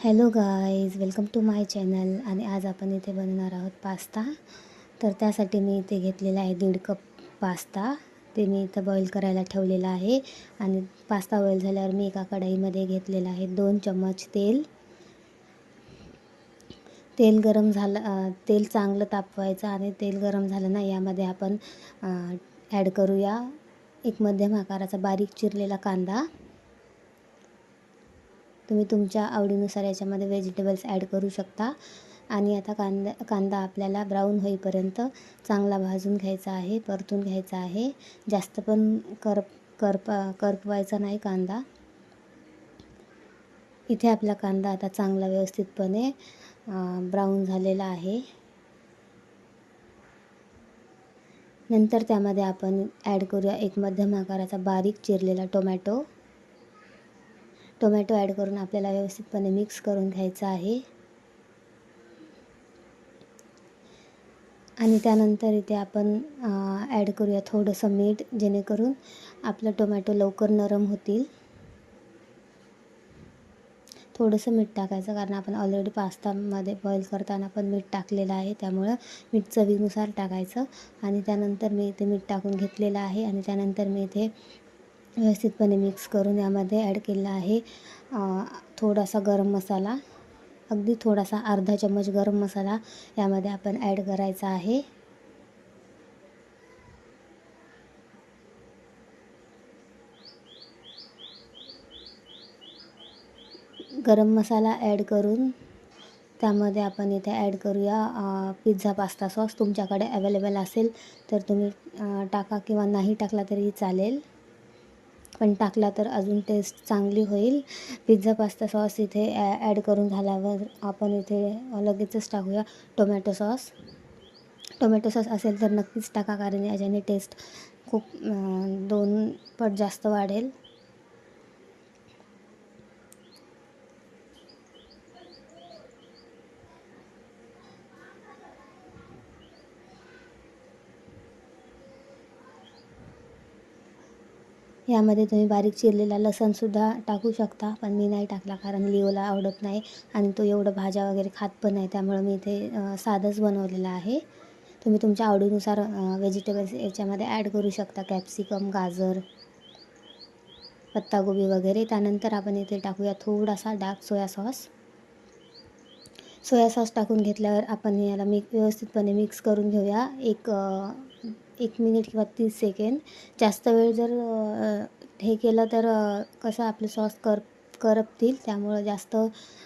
Hello guys, welcome to my channel. आणि आज आपण इथे बनवणार आहोत पास्ता. तर त्यासाठी मी इथे घेतलेला आहे 1.5 कप पास्ता. ते मी इथं बॉईल करायला ठेवलेला आहे. आणि पास्ता बॉईल झाल्यावर मी एका कढईमध्ये घेतलेला आहे 2 चम्मच तेल. तेल गरम झालं, तेल चांगलं तापवायचं. आणि तेल गरम झालं ना, यामध्ये आपण ॲड करूया एक मध्यम आकाराचा बारीक चिरलेला कांदा. तुम्ही तुमच्या आवडीनुसार याच्यामध्ये व्हेजिटेबल्स ॲड करू शकता. आणि आता कांदा आपल्याला ब्राऊन होईपर्यंत चांगला भाजून घ्यायचा आहे, परतून घ्यायचा आहे. जास्त पण करपवायचा नाही कांदा. इथे आपला कांदा आता चांगला व्यवस्थितपणे ब्राऊन झालेला आहे. नंतर त्यामध्ये आपण ॲड करूया एक मध्यम आकाराचा बारीक चिरलेला टोमॅटो ॲड करून आपल्याला व्यवस्थितपणे मिक्स करून घ्यायचं आहे. आणि त्यानंतर इथे आपण ॲड करूया थोडंसं मीठ, जेणेकरून आपलं टोमॅटो लवकर नरम होतील. थोडंसं मीठ टाकायचं, कारण आपण ऑलरेडी पास्तामध्ये बॉईल करताना पण मीठ टाकलेलं आहे, त्यामुळं मीठ चवीनुसार टाकायचं. आणि त्यानंतर मी इथे मीठ टाकून घेतलेलं आहे. आणि त्यानंतर मी इथे व्यवस्थितपणे मिक्स करून यामध्ये ॲड केलेला आहे थोडासा गरम मसाला. अगदी थोडासा, अर्धा चम्मच गरम मसाला यामध्ये आपण ॲड करायचा आहे. गरम मसाला ॲड करून त्यामध्ये आपण इथे ॲड करूया पिझ्झा पास्ता सॉस. तुमच्याकडे अवेलेबल असेल तर तुम्ही टाका, किंवा नाही टाकला तरी चालेल, पण टाकला तर अजून टेस्ट चांगली होईल. पिझ्झा पास्ता सॉस इथे ॲड करून झाल्यावर आपण इथे लगेचच टाकूया टोमॅटो सॉस. टोमॅटो सॉस असेल तर नक्कीच टाका, कारण याच्याने टेस्ट खूप 2 पट जास्त वाढेल. यामध्ये तुम्ही बारीक चिरलेला लसूणसुद्धा टाकू शकता, पण मी नाही टाकला, कारण लिओला आवडत नाही आणि तो एवढं भाज्या वगैरे खात पण नाही. त्यामुळं मी इथे साधंच बनवलेलं आहे. तुम्ही तुमच्या आवडीनुसार व्हेजिटेबल्स याच्यामध्ये ॲड करू शकता, कॅप्सिकम, गाजर, पत्तागोबी वगैरे. त्यानंतर आपण इथे टाकूया थोडासा dark soya sauce. Soya sauce टाकून घेतल्यावर आपण याला व्यवस्थितपणे मिक्स करून घेऊया. एक मिनिट किंवा 30 सेकंड. जास्त वेळ जर हे केलं तर कसं आपले सॉस करपतील, त्यामुळं जास्त